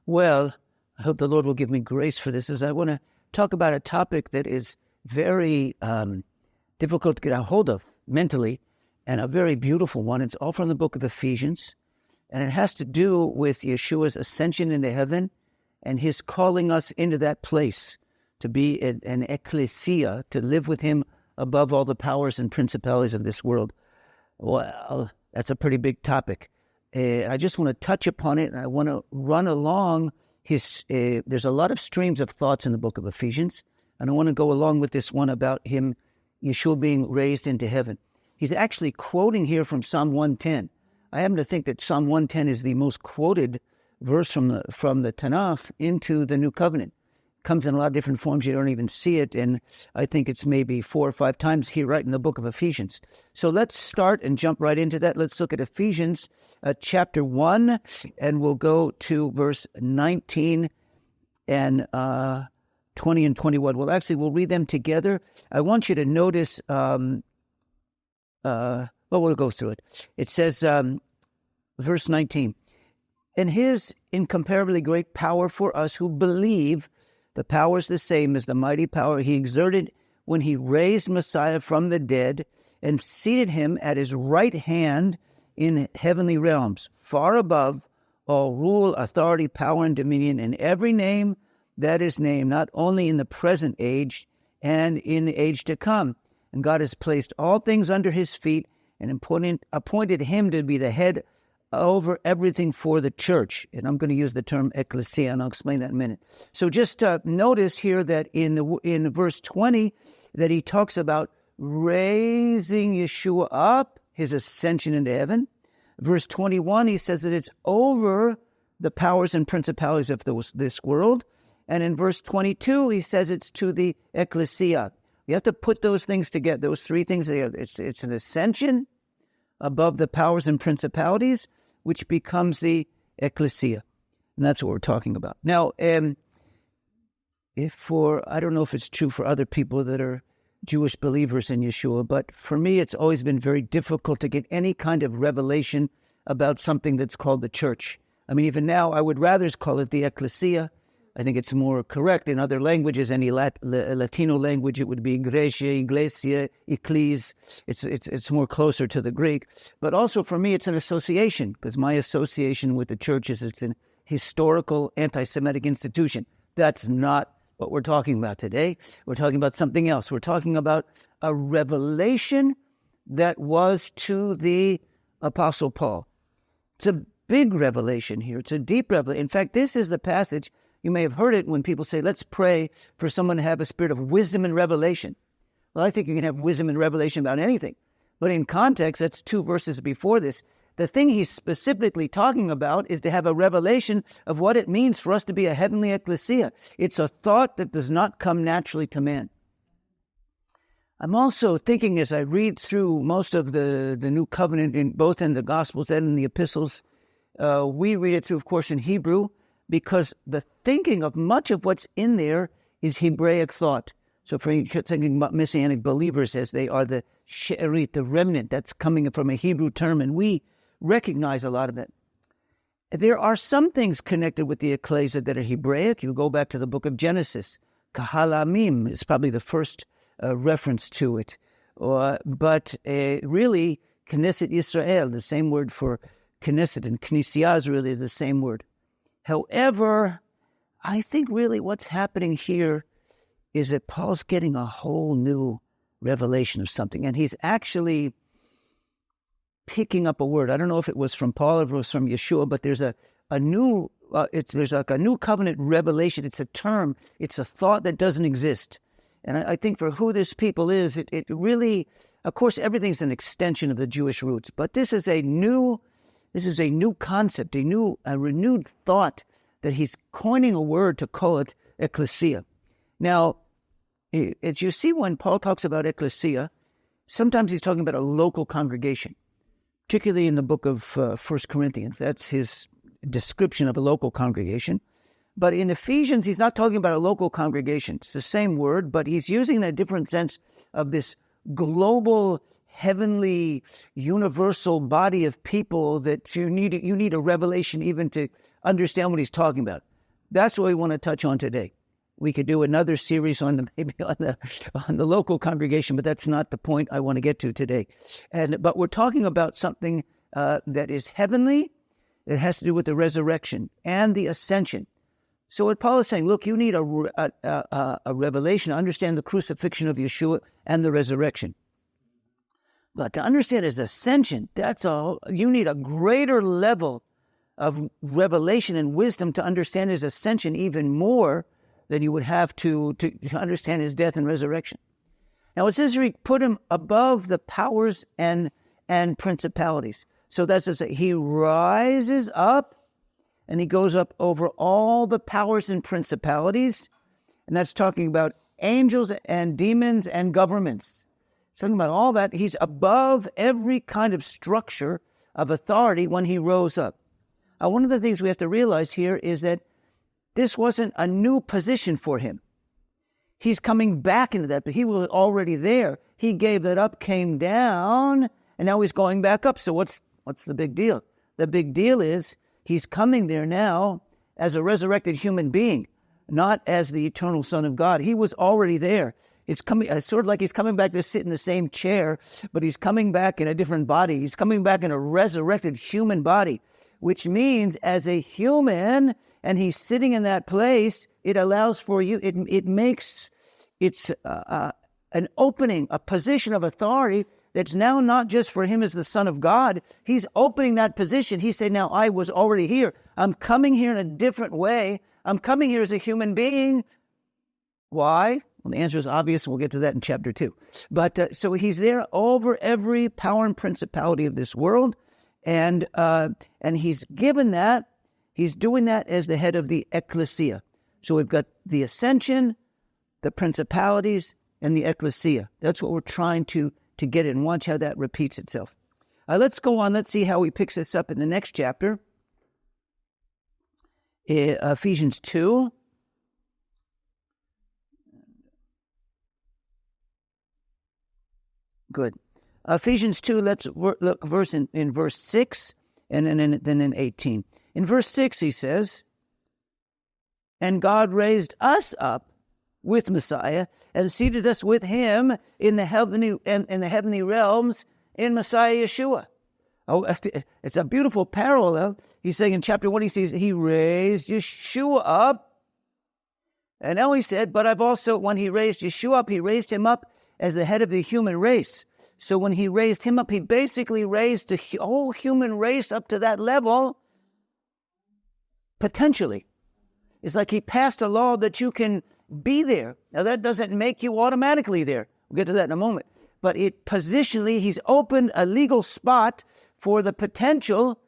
Well, I hope the Lord will give me grace for this, as I want to talk about a topic that is very difficult to get a hold of mentally, and a very beautiful one. It's all from the book of Ephesians, and it has to do with Yeshua's ascension into heaven and his calling us into that place to be an Ecclesia, to live with him above all the powers and principalities of this world. Well, that's a pretty big topic. I just want to touch upon it, and I want to run along his... there's a lot of streams of thoughts in the book of Ephesians, and I want to go along with this one about him, Yeshua, being raised into heaven. He's actually quoting here from Psalm 110. I happen to think that Psalm 110 is the most quoted verse from the Tanakh into the New Covenant. It comes in a lot of different forms. You don't even see it, and I think it's maybe 4 or 5 times here right in the book of Ephesians. So let's start and jump right into that. Let's look at Ephesians chapter 1, and we'll go to verse 19 and 20 and 21. Well, actually, we'll read them together. I want you to notice... we'll go through it. It says, verse 19, "And his incomparably great power for us who believe, the power is the same as the mighty power he exerted when he raised Messiah from the dead and seated him at his right hand in heavenly realms, far above all rule, authority, power, and dominion, and every name that is named, not only in the present age and in the age to come. And God has placed all things under his feet and appointed him to be the head over everything for the church." And I'm going to use the term Ecclesia, and I'll explain that in a minute. So just notice here that in verse 20 that he talks about raising Yeshua up, his ascension into heaven. Verse 21, he says that it's over the powers and principalities of this world. And in verse 22, he says it's to the Ecclesia. You have to put those things together, those 3 things together. It's an ascension above the powers and principalities, which becomes the Ecclesia. And that's what we're talking about. Now, I don't know if it's true for other people that are Jewish believers in Yeshua, but for me, it's always been very difficult to get any kind of revelation about something that's called the church. I mean, even now, I would rather call it the Ecclesia. I think it's more correct. In other languages, any Latino language, it would be Iglesia, Ecclesia. It's more closer to the Greek. But also for me, it's an association, because my association with the church is it's an historical anti-Semitic institution. That's not what we're talking about today. We're talking about something else. We're talking about a revelation that was to the Apostle Paul. It's a big revelation here. It's a deep revelation. In fact, this is the passage. You may have heard it when people say, let's pray for someone to have a spirit of wisdom and revelation. Well, I think you can have wisdom and revelation about anything. But in context, that's 2 verses before this. The thing he's specifically talking about is to have a revelation of what it means for us to be a heavenly ecclesia. It's a thought that does not come naturally to man. I'm also thinking, as I read through most of the New Covenant, both in the Gospels and in the Epistles, we read it through, of course, in Hebrew, because the thinking of much of what's in there is Hebraic thought. So for thinking about Messianic believers as they are the she'erit, the remnant, that's coming from a Hebrew term, and we recognize a lot of it. There are some things connected with the Ecclesia that are Hebraic. You go back to the book of Genesis. Kahalamim is probably the first reference to it. But really, Knesset Yisrael, the same word for Knesset, and Knessia is really the same word. However, I think really what's happening here is that Paul's getting a whole new revelation of something, and he's actually picking up a word. I don't know if it was from Paul or if it was from Yeshua, but there's a new, there's like a new covenant revelation. It's a term. It's a thought that doesn't exist. And I think for who this people is, it really, of course, everything's an extension of the Jewish roots, but this is a new concept, a renewed thought that he's coining a word to call it ecclesia. Now, as you see when Paul talks about ecclesia, sometimes he's talking about a local congregation, particularly in the book of 1 Corinthians. That's his description of a local congregation. But in Ephesians, he's not talking about a local congregation. It's the same word, but he's using a different sense of this global, heavenly, universal body of people that you need a revelation even to understand what he's talking about. That's what we want to touch on today. We could do another series on the local congregation, but that's not the point I want to get to today. But we're talking about something that is heavenly. It has to do with the resurrection and the ascension. So what Paul is saying, look, you need a revelation to understand the crucifixion of Yeshua and the resurrection. But to understand his ascension, you need a greater level of revelation and wisdom to understand his ascension even more than you would have to understand his death and resurrection. Now it says he put him above the powers and principalities. So that's to say, he rises up and he goes up over all the powers and principalities. And that's talking about angels and demons and governments. It's talking about all that. He's above every kind of structure of authority when he rose up. Now, one of the things we have to realize here is that this wasn't a new position for him. He's coming back into that, but he was already there. He gave that up, came down, and now he's going back up. So what's the big deal? The big deal is he's coming there now as a resurrected human being, not as the eternal Son of God. He was already there. It's sort of like he's coming back to sit in the same chair, but he's coming back in a different body. He's coming back in a resurrected human body, which means as a human, and he's sitting in that place, it allows for you, it's an opening, a position of authority that's now not just for him as the Son of God. He's opening that position. He said, now I was already here. I'm coming here in a different way. I'm coming here as a human being. Why? Well, the answer is obvious. We'll get to that in chapter 2. But so he's there over every power and principality of this world. And he's given that. He's doing that as the head of the Ecclesia. So we've got the ascension, the principalities, and the Ecclesia. That's what we're trying to get in. Watch how that repeats itself. Let's go on. Let's see how he picks this up in the next chapter. Ephesians 2. Good. Ephesians 2, let's look in verse 6 and then in 18. In verse 6 he says, and God raised us up with Messiah and seated us with him in the heavenly realms in Messiah Yeshua. Oh, it's a beautiful parallel. He's saying in chapter 1, he says he raised Yeshua up. And now he said, but when he raised Yeshua up, he raised him up as the head of the human race. So when he raised him up, he basically raised the whole human race up to that level, potentially. It's like he passed a law that you can be there. Now, that doesn't make you automatically there. We'll get to that in a moment. But positionally, he's opened a legal spot for the potential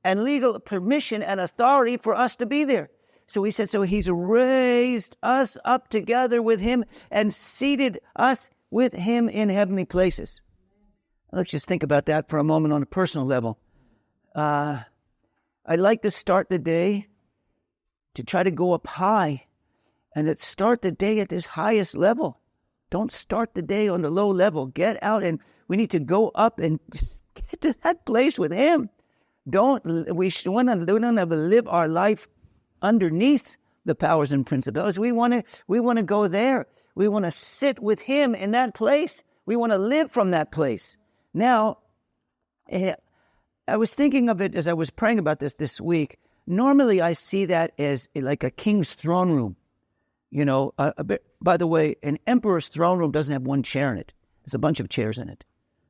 and legal permission and authority for us to be there. So he said, so he's raised us up together with him and seated us with him in heavenly places. Let's just think about that for a moment on a personal level. I like to start the day to try to go up high and start the day at this highest level. Don't start the day on the low level. Get out, and we need to go up and get to that place with him. We don't ever live our life underneath the powers and principalities. We want to go there. We want to sit with him in that place. We want to live from that place. Now, I was thinking of it as I was praying about this week. Normally, I see that as like a king's throne room. You know, by the way, an emperor's throne room doesn't have one chair in it. There's a bunch of chairs in it.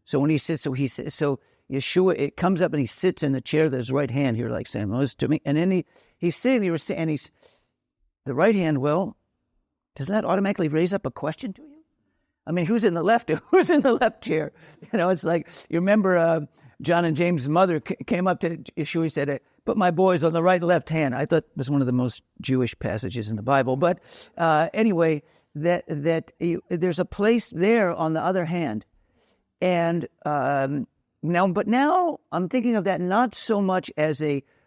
So when he sits, so Yeshua, it comes up and he sits in the chair that's his right hand here, like saying, "Listen to me." And then he's sitting there, and he's the right hand. Well, does that automatically raise up a question to you? I mean, who's in the left? Who's in the left chair? You know, it's like, you remember John and James' mother came up to Yeshua and said, "Put my boys on the right and left hand." I thought it was one of the most Jewish passages in the Bible. But anyway, there's a place there on the other hand. And now I'm thinking of that not so much as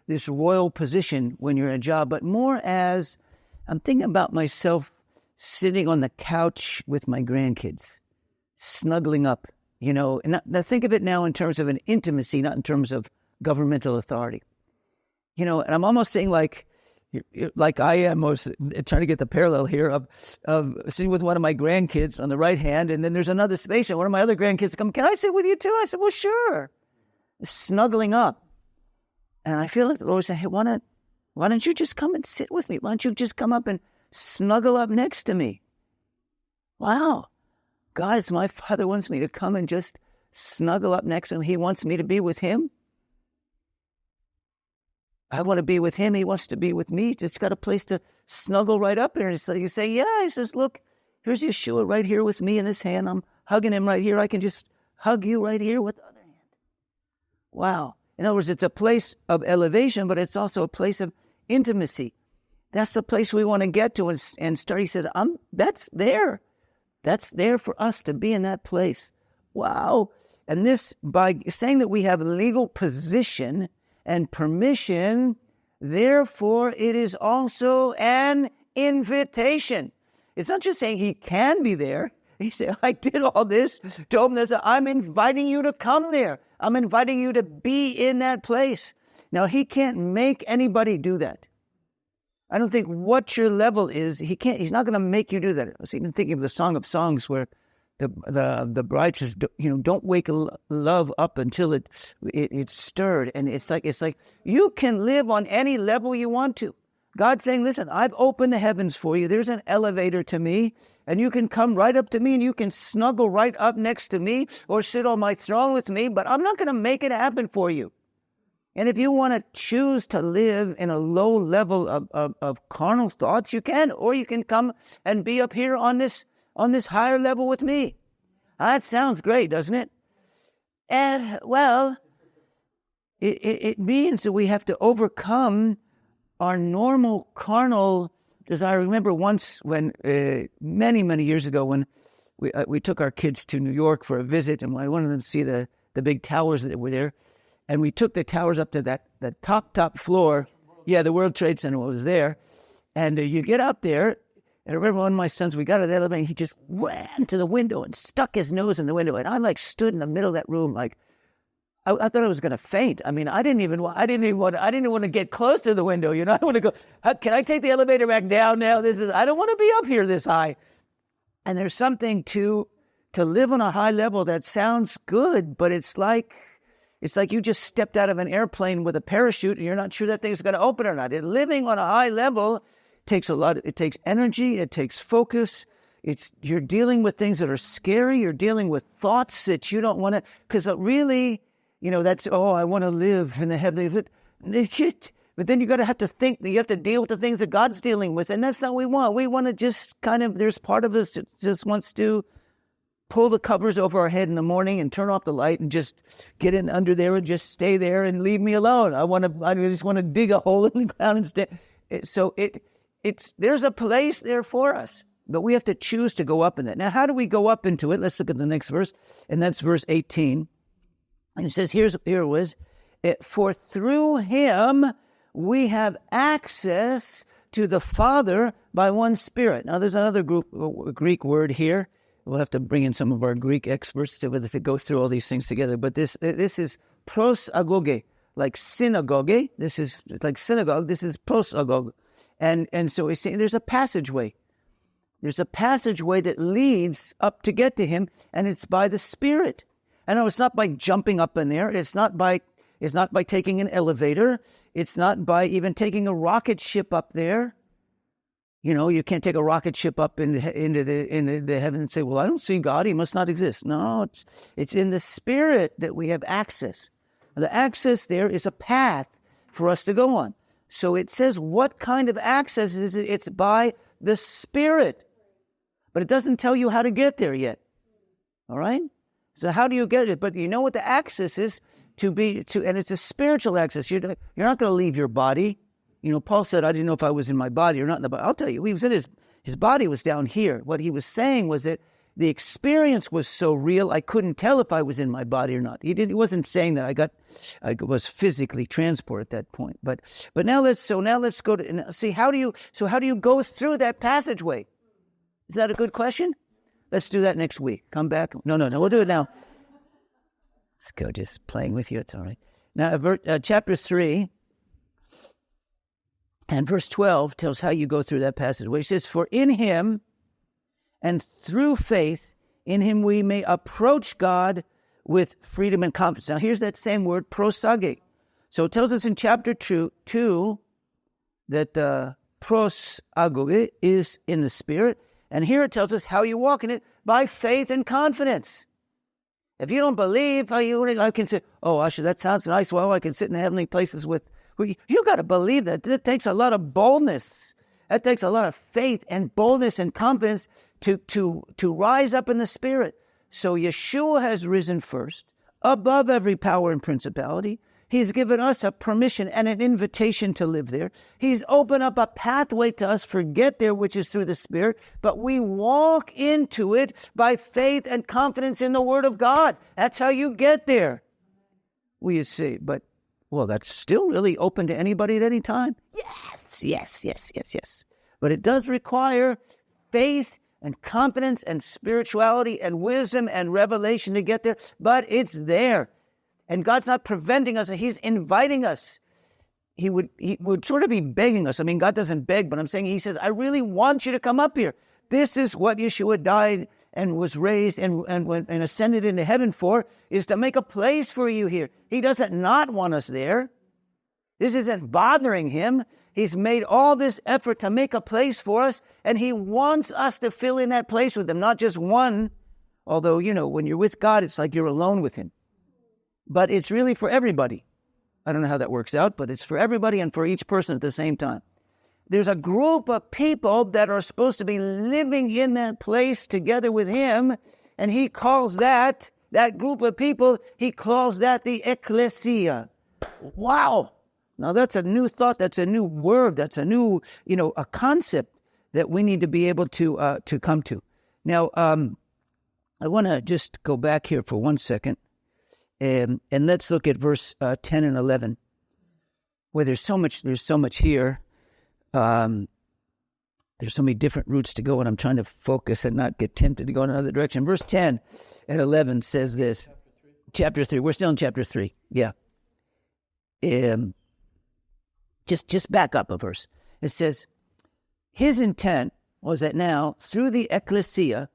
this royal position when you're in a job, but more as I'm thinking about myself sitting on the couch with my grandkids, snuggling up, you know. And now think of it now in terms of an intimacy, not in terms of governmental authority. You know, and I'm almost saying like, like I am, or trying to get the parallel here of sitting with one of my grandkids on the right hand, and then there's another space, and one of my other grandkids come, can I sit with you too? I said, well, sure. Snuggling up. And I feel like the Lord said, hey, why don't you just come and sit with me? Why don't you just come up and snuggle up next to me? Wow. God, my Father wants me to come and just snuggle up next to him. He wants me to be with him. I want to be with him. He wants to be with me. It's got a place to snuggle right up there. And so you say, yeah. He says, look, here's Yeshua right here with me in this hand. I'm hugging him right here. I can just hug you right here with the other hand. Wow. In other words, it's a place of elevation, but it's also a place of intimacy. That's the place we want to get to and start. He said, that's there. That's there for us to be in that place. Wow. And this, by saying that we have legal position and permission, therefore it is also an invitation. It's not just saying he can be there. He said, I did all this, told him this. I'm inviting you to come there. I'm inviting you to be in that place. Now, he can't make anybody do that. I don't think what your level is, he's not going to make you do that. I was even thinking of the Song of Songs where the bride says, don't wake love up until it's stirred. And it's like you can live on any level you want to. God's saying, listen, I've opened the heavens for you. There's an elevator to me, and you can come right up to me, and you can snuggle right up next to me or sit on my throne with me, but I'm not going to make it happen for you. And if you want to choose to live in a low level of carnal thoughts, you can, or you can come and be up here on this higher level with me. That sounds great, doesn't it? And, well, it means that we have to overcome our normal carnal desire. I remember once when, many, many years ago, when we took our kids to New York for a visit, and I wanted them to see the big towers that were there. And we took the towers up to the top floor. Yeah, the World Trade Center was there. And you get up there, and I remember one of my sons, we got out of the elevator, and he just ran to the window and stuck his nose in the window. And I stood in the middle of that room like, I thought I was going to faint. I mean, I didn't even want to get close to the window. I want to go, can I take the elevator back down now? I don't want to be up here this high. And there's something to live on a high level that sounds good, but it's like you just stepped out of an airplane with a parachute and you're not sure that thing's going to open or not. Living on a high level takes a lot. It takes energy. It takes focus. You're dealing with things that are scary. You're dealing with thoughts that you don't want to, because really, that's, I want to live in the heavenly. But then you got to have to think that you have to deal with the things that God's dealing with. And that's not what we want. We want to just there's part of us that just wants to pull the covers over our head in the morning and turn off the light and just get in under there and just stay there and leave me alone. I just want to dig a hole in the ground and stay. So there's a place there for us, but we have to choose to go up in that. Now, how do we go up into it? Let's look at the next verse, and that's verse 18. And it says, here it was, for through him we have access to the Father by one Spirit. Now, there's another Greek word here. We'll have to bring in some of our Greek experts to go through all these things together. But this is prosagoge, like synagogue. This is like synagogue. This is prosagoge. And so he's saying there's a passageway. There's a passageway that leads up to get to him, and it's by the Spirit. And no, it's not by jumping up in there. It's not by taking an elevator. It's not by even taking a rocket ship up there. You can't take a rocket ship up into the heaven and say, well, I don't see God. He must not exist. No, it's in the Spirit that we have access. The access there is a path for us to go on. So it says what kind of access is it? It's by the Spirit. But it doesn't tell you how to get there yet. All right? So how do you get it? But you know what the access is and it's a spiritual access. You're not going to leave your body. Paul said, I didn't know if I was in my body or not in the body. I'll tell you, he was in his body was down here. What he was saying was that the experience was so real, I couldn't tell if I was in my body or not. He wasn't saying that I was physically transported at that point. But now let's go to see how do you go through that passageway? Is that a good question? Let's do that next week. Come back. No. We'll do it now. Let's go. Just playing with you. It's all right. Now, chapter 3. And verse 12 tells how you go through that passage, where he says, for in him and through faith in him we may approach God with freedom and confidence. Now here's that same word, prosage. So it tells us in chapter 2 that prosage is in the Spirit. And here it tells us how you walk in it, by faith and confidence. If you don't believe, I can say, oh, Asher, that sounds nice. Well, I can sit in the heavenly places with... You got to believe that. That takes a lot of boldness. That takes a lot of faith and boldness and confidence to rise up in the Spirit. So Yeshua has risen first, above every power and principality. He's given us a permission and an invitation to live there. He's opened up a pathway to us for get there, which is through the Spirit. But we walk into it by faith and confidence in the Word of God. That's how you get there. Well, you see, but, well, that's still really open to anybody at any time. Yes. But it does require faith and confidence and spirituality and wisdom and revelation to get there. But it's there. And God's not preventing us. He's inviting us. He would sort of be begging us. I mean, God doesn't beg, but I'm saying he says, I really want you to come up here. This is what Yeshua died and was raised and ascended into heaven for, is to make a place for you here. He doesn't not want us there. This isn't bothering him. He's made all this effort to make a place for us, and he wants us to fill in that place with him, not just one. Although, when you're with God, it's like you're alone with him. But it's really for everybody. I don't know how that works out, but it's for everybody and for each person at the same time. There's a group of people that are supposed to be living in that place together with him, and he calls that group of people, he calls that the Ecclesia. Wow! Now that's a new thought, that's a new word, that's a new, a concept that we need to be able to come to. Now, I want to just go back here for 1 second. And let's look at verse 10 and 11, where there's so much here. There's so many different routes to go, and I'm trying to focus and not get tempted to go in another direction. Verse 10 and 11 says this. Chapter 3. We're still in chapter 3. Yeah. Just back up a verse. It says, his intent was that now, through the Ecclesia,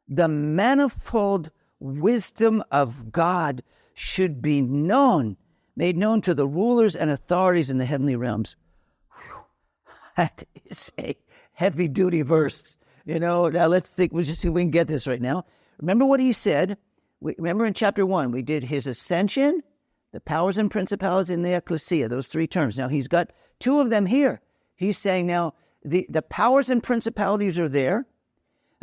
the manifold wisdom of God should be made known to the rulers and authorities in the heavenly realms. Whew. That is a heavy-duty verse. Now let's think, we'll just see if we can get this right now. Remember what he said. Remember in chapter 1, we did his ascension, the powers and principalities in the Ecclesia, those three terms. Now he's got two of them here. He's saying now the powers and principalities are there.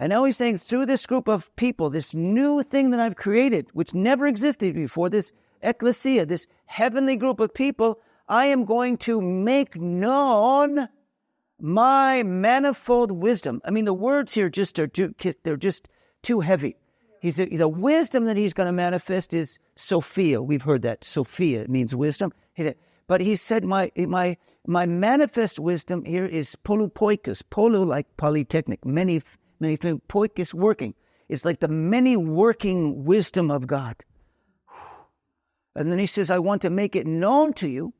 And now he's saying through this group of people, this new thing that I've created, which never existed before, this Ecclesia, this heavenly group of people, I am going to make known my manifold wisdom. I mean, the words here they're just too heavy. The wisdom that he's going to manifest is Sophia. We've heard that. Sophia means wisdom. But he said, my manifest wisdom here is polupoikos. Polu like polytechnic, many poikos working. It's like the many working wisdom of God. And then he says, I want to make it known to you,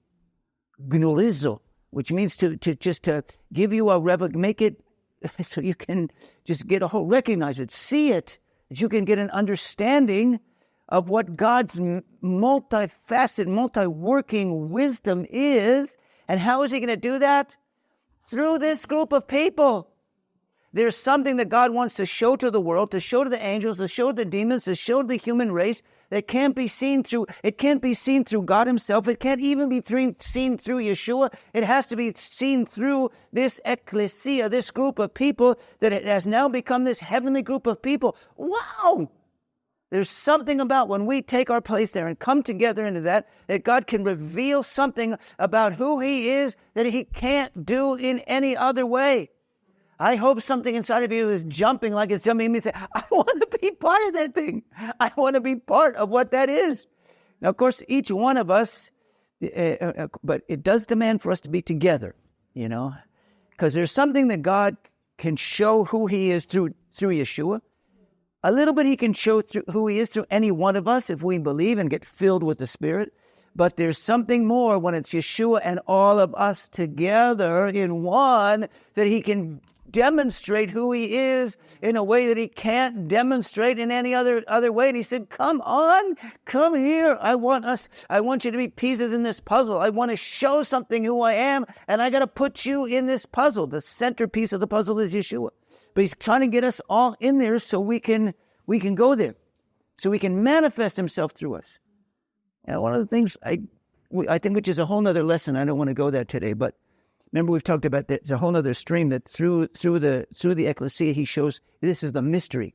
gnolizo, which means to give you make it so you can just get recognize it, see it, that you can get an understanding of what God's multifaceted, multi-working wisdom is. And how is he going to do that? Through this group of people. There's something that God wants to show to the world, to show to the angels, to show to the demons, to show to the human race that can't be seen through God himself. It can't even be seen through Yeshua. It has to be seen through this Ecclesia, this group of people, that it has now become this heavenly group of people. Wow! There's something about when we take our place there and come together into that God can reveal something about who he is that he can't do in any other way. I hope something inside of you is jumping like it's jumping me and say, I want to be part of that thing. I want to be part of what that is. Now, of course, each one of us, but it does demand for us to be together, because there's something that God can show who he is through Yeshua. A little bit he can show who he is through any one of us if we believe and get filled with the Spirit. But there's something more when it's Yeshua and all of us together in one, that he can demonstrate who he is in a way that he can't demonstrate in any other way. And he said, come on, come here. I want you to be pieces in this puzzle. I want to show something who I am, and I got to put you in this puzzle. The centerpiece of the puzzle is Yeshua. But he's trying to get us all in there so we can go there, so he can manifest himself through us. And one of the things I think, which is a whole nother lesson, I don't want to go there today, but remember we've talked about that. There's a whole nother stream that through the Ecclesia, he shows this is the mystery.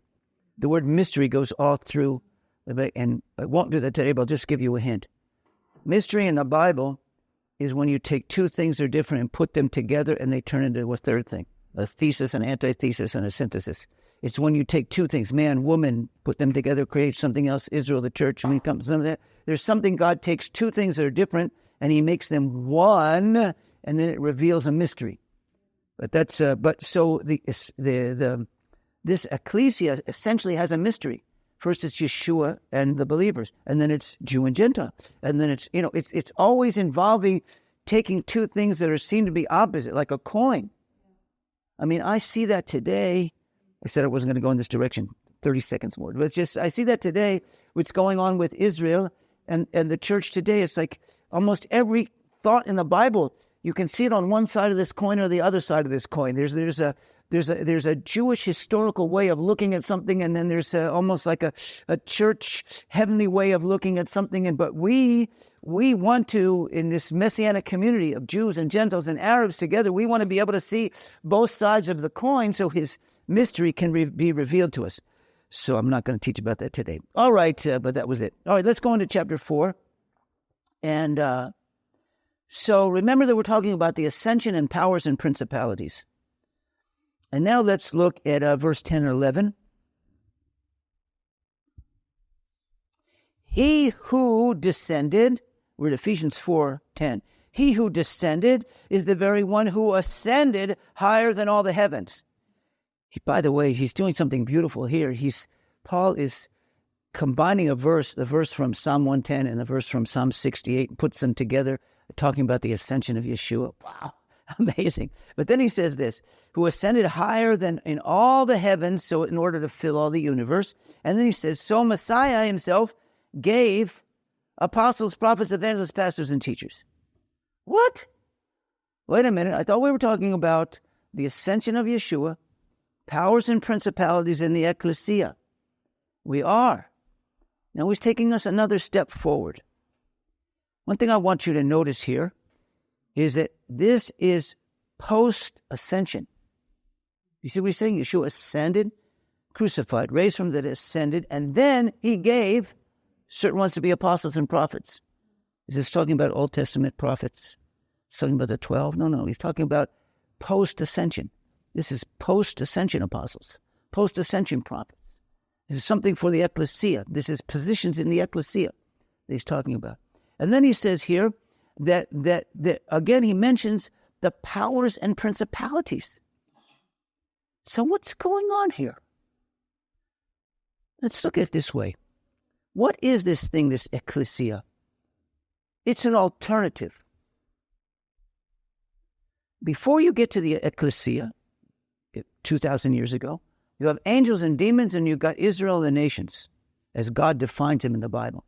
The word mystery goes all through, and I won't do that today, but I'll just give you a hint. Mystery in the Bible is when you take two things that are different and put them together and they turn into a third thing. A thesis, an antithesis, and a synthesis. It's when you take two things, man, woman, put them together, create something else, Israel, the church, when it comes to some of that. There's something, God takes two things that are different and he makes them one, and then it reveals a mystery. But that's, this Ecclesia essentially has a mystery. First it's Yeshua and the believers, and then it's Jew and Gentile. And then it's always involving taking two things that seem to be opposite, like a coin. I mean, I see that today. I said I wasn't going to go in this direction. 30 seconds more. But it's just, I see that today, what's going on with Israel and the church today. It's like almost every thought in the Bible, you can see it on one side of this coin or the other side of this coin. There's a Jewish historical way of looking at something, and then there's almost like a church heavenly way of looking at something. But we want to, in this Messianic community of Jews and Gentiles and Arabs together, we want to be able to see both sides of the coin so his mystery can be revealed to us. So I'm not going to teach about that today. All right, but that was it. All right, let's go into chapter 4. And so remember that we're talking about the ascension and powers and principalities. And now let's look at verse 10 or 11. He who descended, we're at Ephesians 4:10. He who descended is the very one who ascended higher than all the heavens. By the way, he's doing something beautiful here. Paul is combining the verse from Psalm 110 and the verse from Psalm 68, and puts them together, talking about the ascension of Yeshua. Wow, amazing. But then he says this, who ascended higher than in all the heavens, so in order to fill all the universe. And then he says, so Messiah himself gave apostles, prophets, evangelists, pastors, and teachers. What? Wait a minute. I thought we were talking about the ascension of Yeshua, powers and principalities in the Ecclesia. We are. Now he's taking us another step forward. One thing I want you to notice here is that this is post-ascension. You see what he's saying? Yeshua ascended, crucified, raised from the dead, ascended, and then he gave certain ones to be apostles and prophets. Is this talking about Old Testament prophets? He's talking about the 12? No. He's talking about post-ascension. This is post-ascension apostles, post-ascension prophets. This is something for the Ecclesia. This is positions in the Ecclesia that he's talking about. And then he says here that again, he mentions the powers and principalities. So what's going on here? Let's look at it this way. What is this thing, this Ecclesia? It's an alternative. Before you get to the Ecclesia, 2,000 years ago, you have angels and demons, and you've got Israel and the nations, as God defines them in the Bible.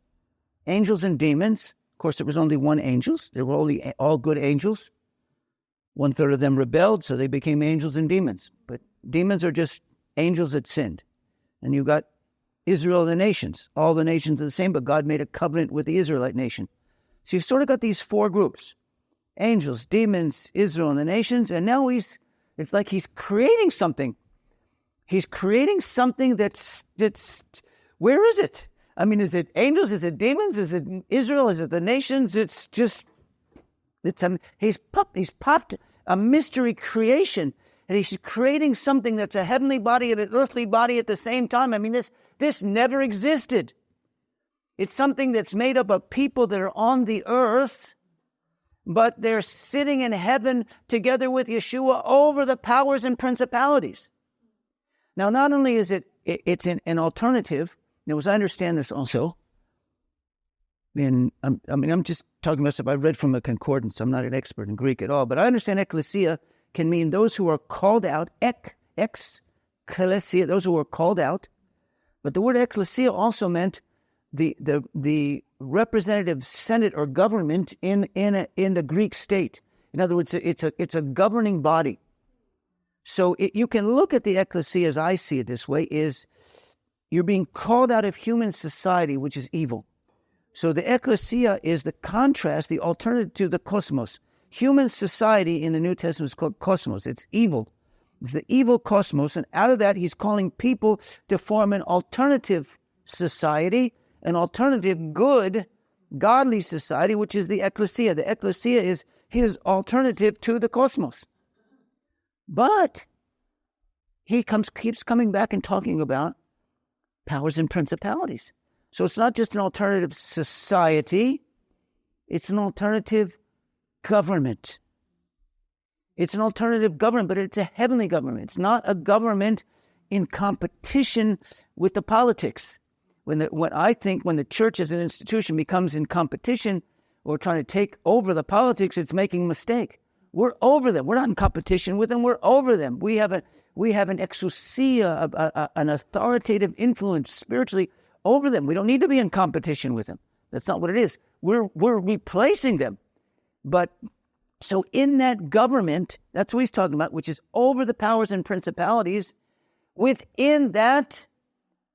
Angels and demons, of course, there was only one angels. They were only all good angels. 1/3 of them rebelled, so they became angels and demons. But demons are just angels that sinned. And you've got Israel and the nations. All the nations are the same, but God made a covenant with the Israelite nation. So you've sort of got these four groups. Angels, demons, Israel, and the nations. And now it's like he's creating something. He's creating something that's where is it? I mean, is it angels? Is it demons? Is it Israel? Is it the nations? He's popped a mystery creation, and he's creating something that's a heavenly body and an earthly body at the same time. I mean, this never existed. It's something that's made up of people that are on the earth, but they're sitting in heaven together with Yeshua over the powers and principalities. Now, not only is it's an alternative, now as I understand this also, I'm just talking about stuff I read from a concordance. I'm not an expert in Greek at all, but I understand ecclesia can mean those who are called out, ecclesia, those who are called out. But the word ecclesia also meant the representative senate or government in the Greek state. In other words, it's a governing body. So you can look at the ecclesia, as I see it this way, is you're being called out of human society, which is evil. So the ecclesia is the contrast, the alternative to the cosmos. Human society in the New Testament is called cosmos. It's evil. It's the evil cosmos. And out of that, he's calling people to form an alternative society, an alternative good, godly society, which is the ecclesia. The ecclesia is his alternative to the cosmos. But he keeps coming back and talking about powers and principalities. So it's not just an alternative society, it's an alternative government. It's an alternative government, but it's a heavenly government. It's not a government in competition with the politics. When the church as an institution becomes in competition or trying to take over the politics, it's making a mistake. We're over them. We're not in competition with them. We're over them. We have an exousia, an authoritative influence spiritually over them. We don't need to be in competition with them. That's not what it is. We're replacing them. But so in that government, that's what he's talking about, which is over the powers and principalities, within that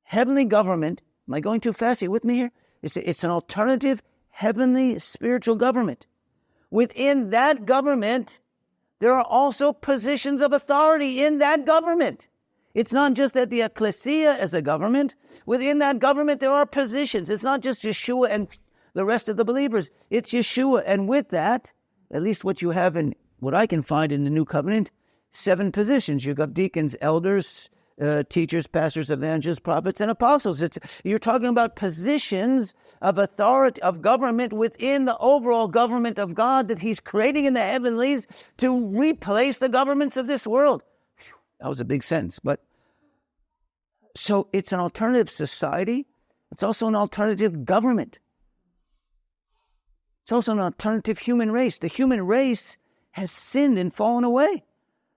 heavenly government, am I going too fast? Are you with me here? It's an alternative heavenly spiritual government. Within that government, there are also positions of authority in that government. It's not just that the ecclesia is a government. Within that government, there are positions. It's not just Yeshua and the rest of the believers. It's Yeshua. And with that, at least what you have in what I can find in the New Covenant, 7 positions. You've got deacons, elders, teachers, pastors, evangelists, prophets, and apostles. You're talking about positions of authority, of government within the overall government of God that he's creating in the heavenlies to replace the governments of this world. That was a big sentence, but so it's an alternative society. It's also an alternative government. It's also an alternative human race. The human race has sinned and fallen away.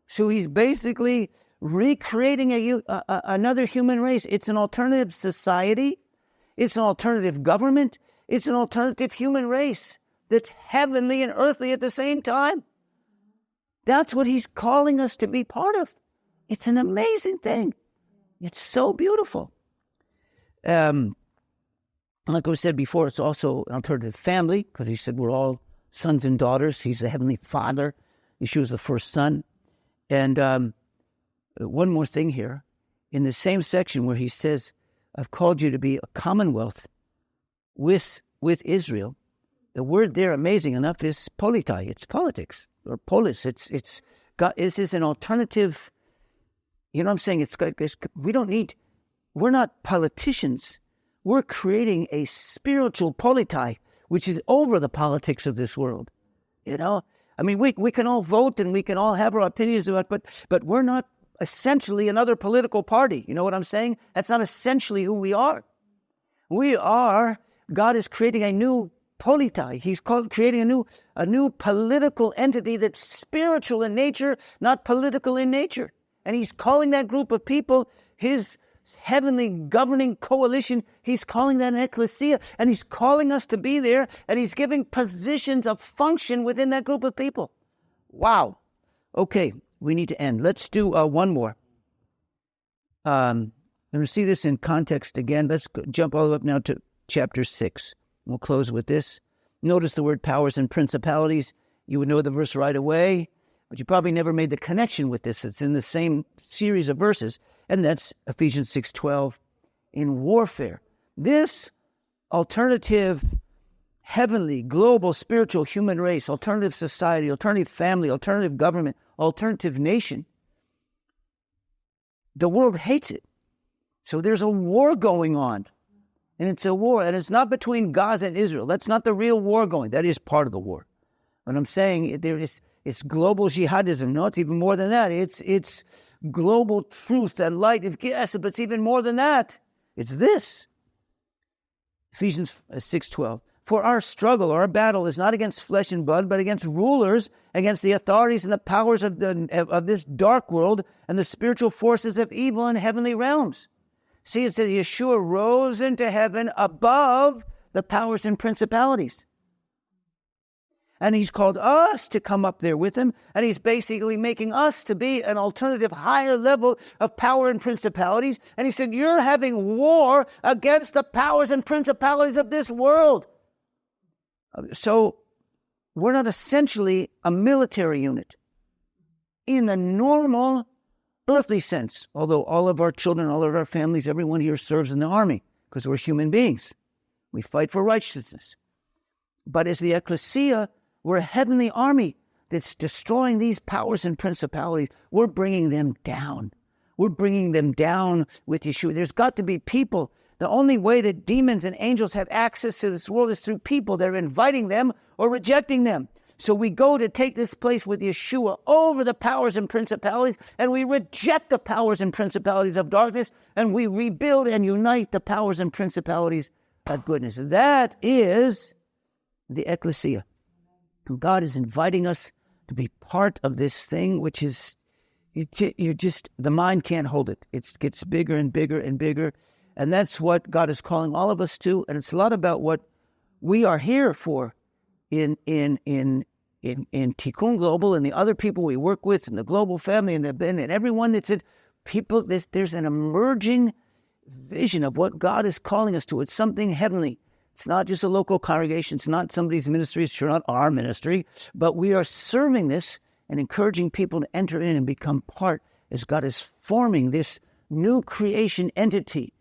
So he's basically recreating another human race. It's an alternative society. It's an alternative government. It's an alternative human race that's heavenly and earthly at the same time. That's what he's calling us to be part of. It's an amazing thing. It's so beautiful. Like I said before, it's also an alternative family, because he said we're all sons and daughters. He's the heavenly father. Yeshua is the first son. And one more thing here. In the same section where he says, I've called you to be a commonwealth with Israel, the word there, amazing enough, is politai. It's politics, or polis. It's God. This is an alternative. You know what I'm saying? We're not politicians. We're creating a spiritual politai, which is over the politics of this world. You know? I mean, we can all vote and we can all have our opinions about it, but we're not essentially another political party. You know what I'm saying? That's not essentially who we are. God is creating a new politai. He's creating a new political entity that's spiritual in nature, not political in nature. And he's calling that group of people his heavenly governing coalition. He's calling that an ecclesia, and he's calling us to be there, and he's giving positions of function within that group of people. Wow. Okay, we need to end. Let's do one more. I'm going to see this in context again. Let's jump all the way up now to chapter 6. We'll close with this. Notice the word powers and principalities. You would know the verse right away, but you probably never made the connection with this. It's in the same series of verses, and that's Ephesians 6:12. In warfare, this alternative, heavenly, global, spiritual human race, alternative society, alternative family, alternative government, alternative nation, the world hates it. So there's a war going on. And it's a war, and it's not between Gaza and Israel. That's not the real war going. That is part of the war. But I'm saying it's global jihadism. No, it's even more than that. It's global truth and light. Yes, but it's even more than that. It's this. Ephesians 6:12. For our struggle, our battle is not against flesh and blood, but against rulers, against the authorities and the powers of this dark world and the spiritual forces of evil in heavenly realms. See, it says Yeshua rose into heaven above the powers and principalities. And he's called us to come up there with him. And he's basically making us to be an alternative higher level of power and principalities. And he said, you're having war against the powers and principalities of this world. So we're not essentially a military unit in the normal earthly sense. Although all of our children, all of our families, everyone here serves in the army because we're human beings. We fight for righteousness. But as the Ecclesia, we're a heavenly army that's destroying these powers and principalities. We're bringing them down. We're bringing them down with Yeshua. There's got to be people. The only way that demons and angels have access to this world is through people. They're inviting them or rejecting them. So we go to take this place with Yeshua over the powers and principalities, and we reject the powers and principalities of darkness, and we rebuild and unite the powers and principalities of goodness. That is the Ecclesia. God is inviting us to be part of this thing, which is, the mind can't hold it. It gets bigger and bigger and bigger. And that's what God is calling all of us to. And it's a lot about what we are here for in Tikkun Global and the other people we work with and the global family and everyone that's in people. There's an emerging vision of what God is calling us to. It's something heavenly. It's not just a local congregation. It's not somebody's ministry. It's sure not our ministry. But we are serving this and encouraging people to enter in and become part as God is forming this new creation entity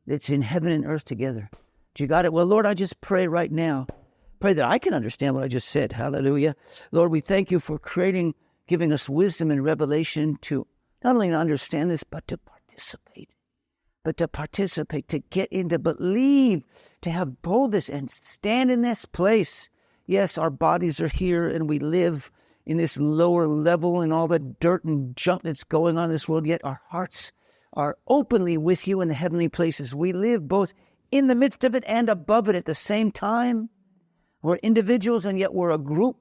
that's in heaven and earth together. Do you got it? Well, Lord, I just pray right now. Pray that I can understand what I just said. Hallelujah. Lord, we thank you for giving us wisdom and revelation to not only understand this, but to participate. To get in, to believe, to have boldness and stand in this place. Yes, our bodies are here and we live in this lower level and all the dirt and junk that's going on in this world, yet our hearts are openly with you in the heavenly places. We live both in the midst of it and above it at the same time. We're individuals and yet we're a group,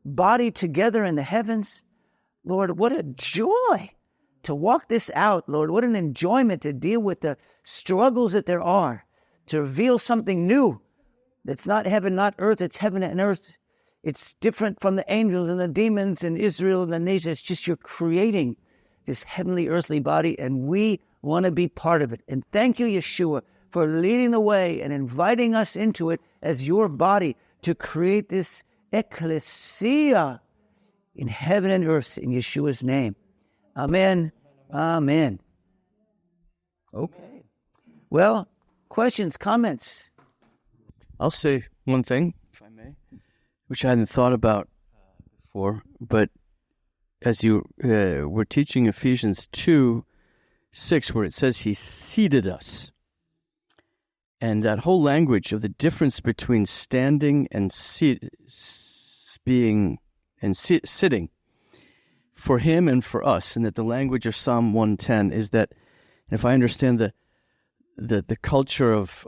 body together in the heavens. Lord, what a joy to walk this out, Lord. What an enjoyment to deal with the struggles that there are, to reveal something new that's not heaven, not earth, it's heaven and earth. It's different from the angels and the demons and Israel and the nation. It's just you're creating this heavenly earthly body, and we want to be part of it. And thank you, Yeshua, for leading the way and inviting us into it as your body to create this Ecclesia in heaven and earth in Yeshua's name. Amen. Amen. Okay. Well, questions, comments? I'll say one thing, if I may, which I hadn't thought about before, but as you were teaching Ephesians 2:6, where it says he seated us. And that whole language of the difference between standing and sitting for him and for us, and that the language of Psalm 110 is that, if I understand the culture of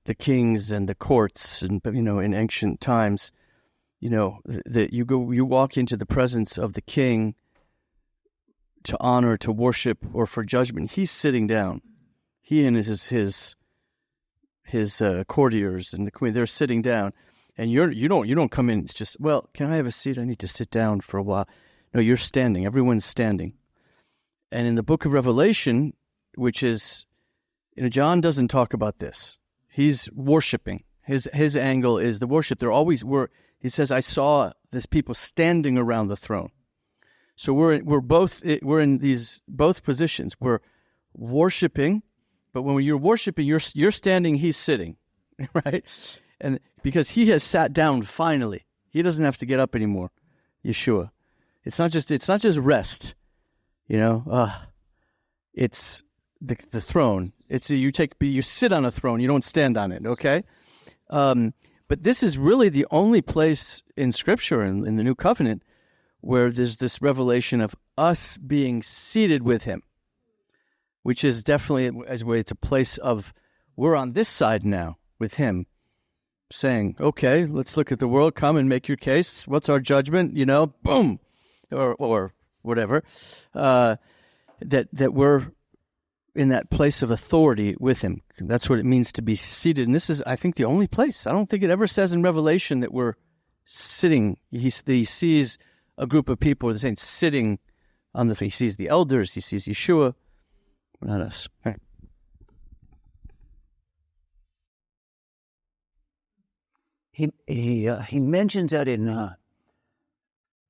the kings and the courts, and in ancient times, that you walk into the presence of the king to honor, to worship, or for judgment. He's sitting down. He and his courtiers and the queen, they're sitting down, and you don't come in. It's just, well, can I have a seat? I need to sit down for a while. No, you're standing. Everyone's standing. And in the book of Revelation, which is, John doesn't talk about this. He's worshiping. His angle is the worship. He says, I saw this people standing around the throne. So we're in these both positions. We're worshiping, but when you're worshiping, you're standing, he's sitting, right? And because he has sat down finally, he doesn't have to get up anymore. Yeshua. It's not just rest, it's the throne. It's you sit on a throne, you don't stand on it, okay? But this is really the only place in Scripture, in the New Covenant, where there's this revelation of us being seated with him, which is definitely, it's a place of, we're on this side now with him, saying, okay, let's look at the world, come and make your case. What's our judgment? Boom, or whatever. That we're in that place of authority with him. That's what it means to be seated. And this is, I think, the only place. I don't think it ever says in Revelation that we're sitting. He sees a group of people, the saints, sitting on he sees the elders, he sees Yeshua, not us. Right. He mentions that in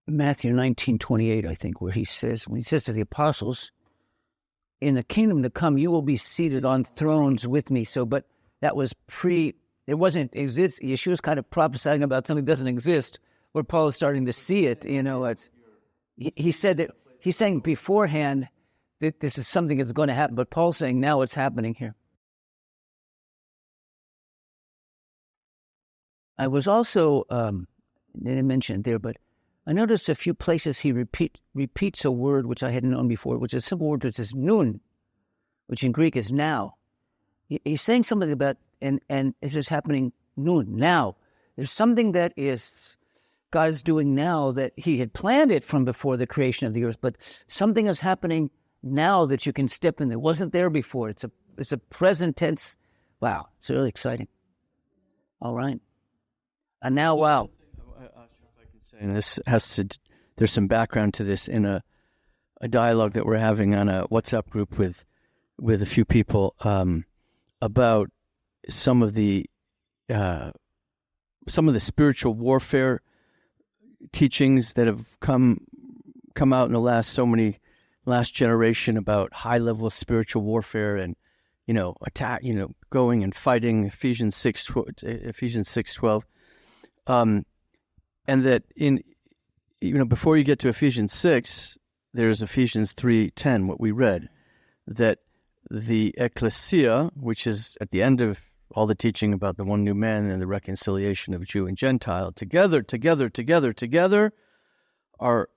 Matthew 19:28, I think, where he says, when he says to the apostles, in the kingdom to come, you will be seated on thrones with me. So, but that was it wasn't exist. Yeshua's kind of prophesying about something that doesn't exist, where Paul is starting to see it. He said that, he's saying beforehand that this is something that's going to happen, but Paul's saying now it's happening here. I was also, didn't mention it there, but I noticed a few places he repeats a word which I hadn't known before, which is a simple word which is nun, which in Greek is now. He's saying something about, and it's just happening nun, now. There's something that is God's doing now that he had planned it from before the creation of the earth, but something is happening now that you can step in. It wasn't there before. It's a present tense. Wow, it's really exciting. All right. And now, wow. And this there's some background to this in a dialogue that we're having on a WhatsApp group with a few people about some of the spiritual warfare teachings that have come out in the last generation about high level spiritual warfare and attack, going and fighting, Ephesians 6:12. And that before you get to Ephesians 6, there's Ephesians 3:10, what we read, that the Ecclesia, which is at the end of all the teaching about the one new man and the reconciliation of Jew and Gentile, together, are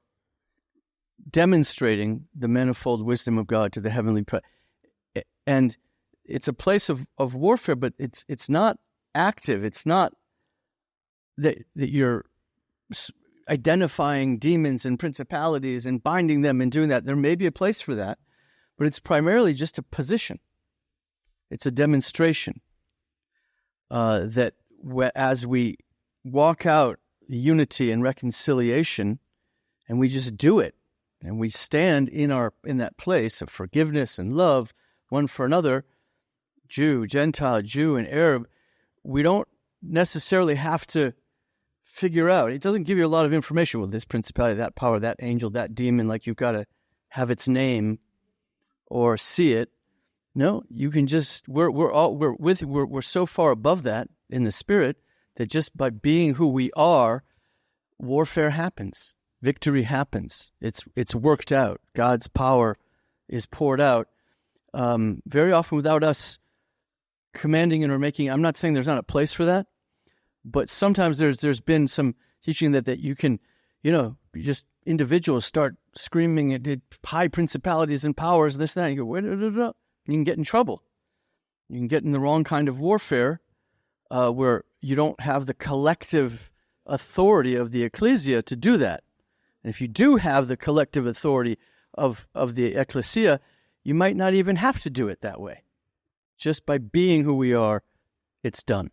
demonstrating the manifold wisdom of God to the heavenly. And it's a place of warfare, but it's not active. It's not that you're identifying demons and principalities and binding them and doing that. There may be a place for that, but it's primarily just a position. It's a demonstration that as we walk out unity and reconciliation, and we just do it, and we stand in that place of forgiveness and love one for another, Jew, Gentile, Jew, and Arab, we don't necessarily have to figure out. It doesn't give you a lot of information. Well, this principality, that power, that angel, that demon, like you've got to have its name or see it. No, you can just we're so far above that in the spirit that just by being who we are, warfare happens. Victory happens. It's worked out. God's power is poured out very often without us commanding and or making. I'm not saying there's not a place for that, but sometimes there's been some teaching that you can, just individuals start screaming at high principalities and powers, this, that, and you go, wait, you can get in trouble. You can get in the wrong kind of warfare where you don't have the collective authority of the Ecclesia to do that. And if you do have the collective authority of the Ecclesia, you might not even have to do it that way. Just by being who we are, it's done.